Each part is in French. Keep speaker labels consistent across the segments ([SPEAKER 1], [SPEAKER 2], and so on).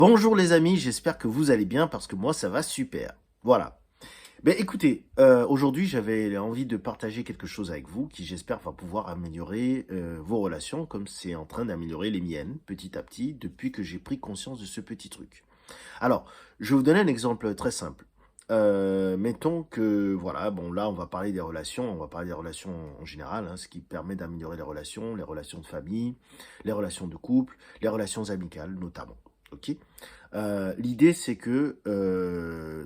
[SPEAKER 1] Bonjour les amis, j'espère que vous allez bien parce que moi ça va super. Voilà. Ben écoutez, aujourd'hui j'avais envie de partager quelque chose avec vous qui j'espère va pouvoir améliorer vos relations comme c'est en train d'améliorer les miennes petit à petit depuis que j'ai pris conscience de ce petit truc. Alors, je vais vous donner un exemple très simple. Mettons que, voilà, bon là on va parler des relations, on va parler des relations en général, hein, ce qui permet d'améliorer les relations de famille, les relations de couple, les relations amicales notamment. Ok. L'idée c'est que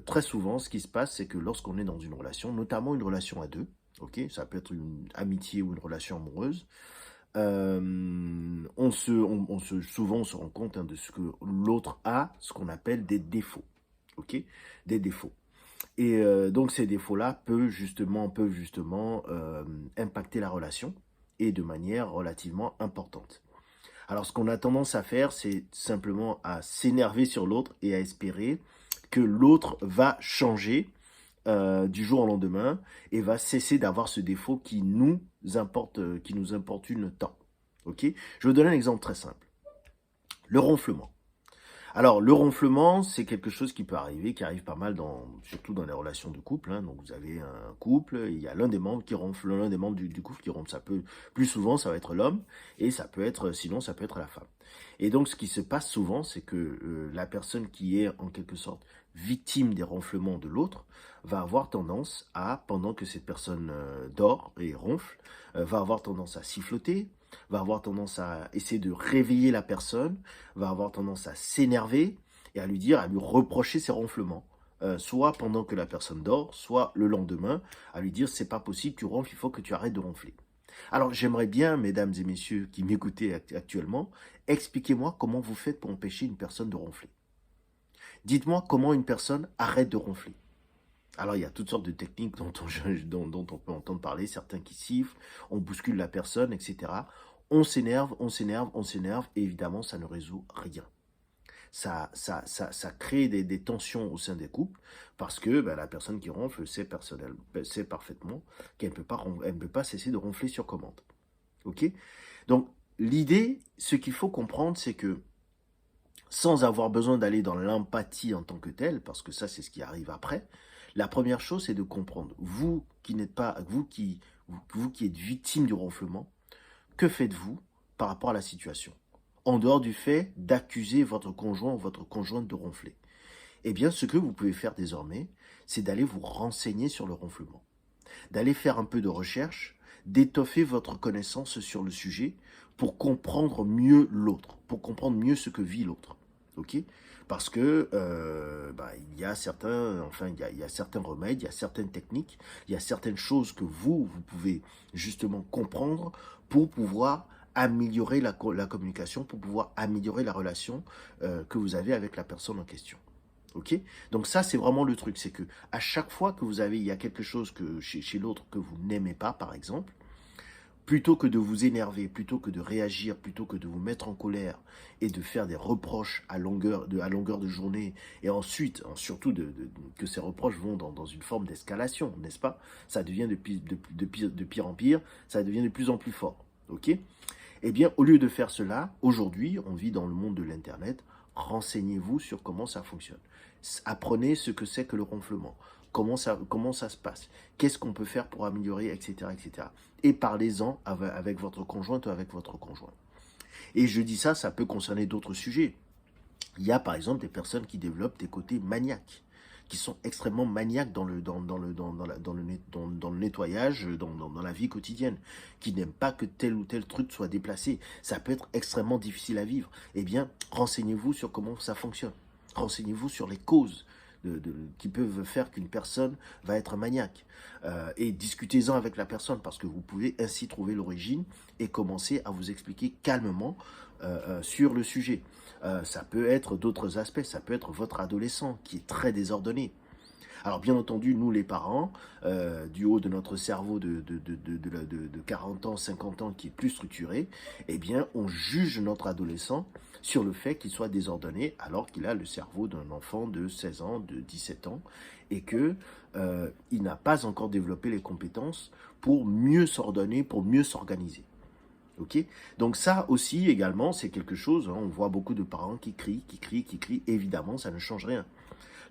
[SPEAKER 1] très souvent ce qui se passe c'est que lorsqu'on est dans une relation, notamment une relation à deux, ok, ça peut être une amitié ou une relation amoureuse, souvent on se rend compte, hein, de ce que l'autre a, ce qu'on appelle des défauts, ok, des défauts. Et donc ces défauts-là peuvent justement impacter la relation et de manière relativement importante. Alors ce qu'on a tendance à faire, c'est simplement à s'énerver sur l'autre et à espérer que l'autre va changer du jour au lendemain et va cesser d'avoir ce défaut qui nous importune tant. Ok. Je vais vous donner un exemple très simple. Le ronflement. Alors, le ronflement, c'est quelque chose qui peut arriver, qui arrive pas mal, surtout dans les relations de couple, hein. Donc, vous avez un couple, il y a l'un des membres qui ronfle, l'un des membres du couple qui ronfle. Ça peut, plus souvent, ça va être l'homme, et sinon, ça peut être la femme. Et donc, ce qui se passe souvent, c'est que la personne qui est en quelque sorte victime des ronflements de l'autre va avoir tendance à, pendant que cette personne dort et ronfle, va avoir tendance à siffloter, va avoir tendance à essayer de réveiller la personne, va avoir tendance à s'énerver et à lui reprocher ses ronflements. Soit pendant que la personne dort, soit le lendemain, à lui dire c'est pas possible, tu ronfles, il faut que tu arrêtes de ronfler. Alors j'aimerais bien, mesdames et messieurs qui m'écoutez actuellement, expliquez-moi comment vous faites pour empêcher une personne de ronfler. Dites-moi comment une personne arrête de ronfler. Alors, il y a toutes sortes de techniques dont on peut entendre parler, certains qui sifflent, on bouscule la personne, etc. On s'énerve, on s'énerve, on s'énerve, et évidemment, ça ne résout rien. Ça crée des tensions au sein des couples, parce que ben, la personne qui ronfle sait parfaitement qu'elle ne peut pas cesser de ronfler sur commande. Ok. Donc, l'idée, ce qu'il faut comprendre, c'est que sans avoir besoin d'aller dans l'empathie en tant que telle, parce que ça, c'est ce qui arrive après. La première chose, c'est de comprendre, vous qui êtes victime du ronflement, que faites-vous par rapport à la situation? En dehors du fait d'accuser votre conjoint ou votre conjointe de ronfler. Eh bien, ce que vous pouvez faire désormais, c'est d'aller vous renseigner sur le ronflement, d'aller faire un peu de recherche, d'étoffer votre connaissance sur le sujet pour comprendre mieux l'autre, pour comprendre mieux ce que vit l'autre. Ok. Parce que il y a certains remèdes, il y a certaines techniques, il y a certaines choses que vous pouvez justement comprendre pour pouvoir améliorer la communication, pour pouvoir améliorer la relation que vous avez avec la personne en question. Ok. Donc ça, c'est vraiment le truc, c'est que à chaque fois que il y a quelque chose que chez l'autre que vous n'aimez pas, par exemple, plutôt que de vous énerver, plutôt que de réagir, plutôt que de vous mettre en colère et de faire des reproches à longueur de journée, et ensuite, surtout que ces reproches vont dans une forme d'escalation, n'est-ce pas? Ça devient de pire en pire, ça devient de plus en plus fort. Ok. Eh bien, au lieu de faire cela, aujourd'hui, on vit dans le monde de l'Internet, renseignez-vous sur comment ça fonctionne. Apprenez ce que c'est que le ronflement, comment ça se passe, qu'est-ce qu'on peut faire pour améliorer, etc. etc. Et parlez-en avec votre conjointe ou avec votre conjoint. Et je dis ça, ça peut concerner d'autres sujets. Il y a par exemple des personnes qui développent des côtés maniaques, qui sont extrêmement maniaques dans le nettoyage, dans la vie quotidienne, qui n'aiment pas que tel ou tel truc soit déplacé. Ça peut être extrêmement difficile à vivre. Eh bien, renseignez-vous sur comment ça fonctionne. Renseignez-vous sur les causes qui peuvent faire qu'une personne va être maniaque. Et discutez-en avec la personne parce que vous pouvez ainsi trouver l'origine et commencer à vous expliquer calmement sur le sujet. Ça peut être d'autres aspects, ça peut être votre adolescent qui est très désordonné. Alors bien entendu, nous les parents, du haut de notre cerveau de 40 ans, 50 ans qui est plus structuré, eh bien on juge notre adolescent sur le fait qu'il soit désordonné alors qu'il a le cerveau d'un enfant de 16 ans, de 17 ans, et que il n'a pas encore développé les compétences pour mieux s'ordonner, pour mieux s'organiser. Ok? Donc ça aussi également, c'est quelque chose, hein, on voit beaucoup de parents qui crient, qui crient, qui crient. Évidemment, ça ne change rien.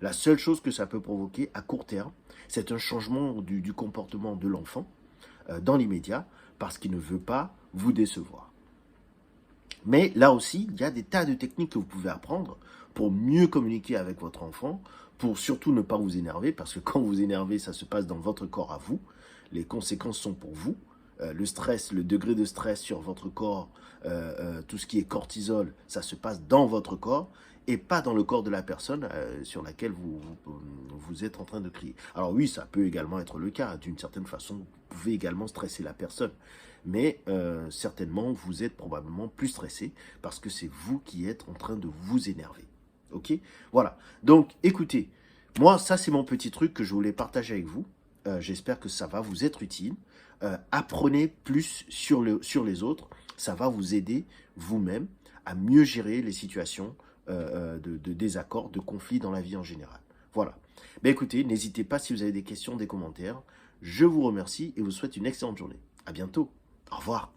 [SPEAKER 1] La seule chose que ça peut provoquer à court terme, c'est un changement du comportement de l'enfant dans l'immédiat parce qu'il ne veut pas vous décevoir. Mais là aussi, il y a des tas de techniques que vous pouvez apprendre pour mieux communiquer avec votre enfant, pour surtout ne pas vous énerver, parce que quand vous énervez, ça se passe dans votre corps à vous. Les conséquences sont pour vous. Le stress, le degré de stress sur votre corps, tout ce qui est cortisol, ça se passe dans votre corps et pas dans le corps de la personne sur laquelle vous êtes en train de crier. Alors oui, ça peut également être le cas. D'une certaine façon, vous pouvez également stresser la personne. Mais certainement, vous êtes probablement plus stressé parce que c'est vous qui êtes en train de vous énerver. Ok? Voilà. Donc, écoutez, moi, ça, c'est mon petit truc que je voulais partager avec vous. J'espère que ça va vous être utile. Apprenez plus sur les autres. Ça va vous aider vous-même à mieux gérer les situations de désaccord, de conflits dans la vie en général. Voilà. Ben écoutez, n'hésitez pas si vous avez des questions, des commentaires. Je vous remercie et vous souhaite une excellente journée. À bientôt. Au revoir.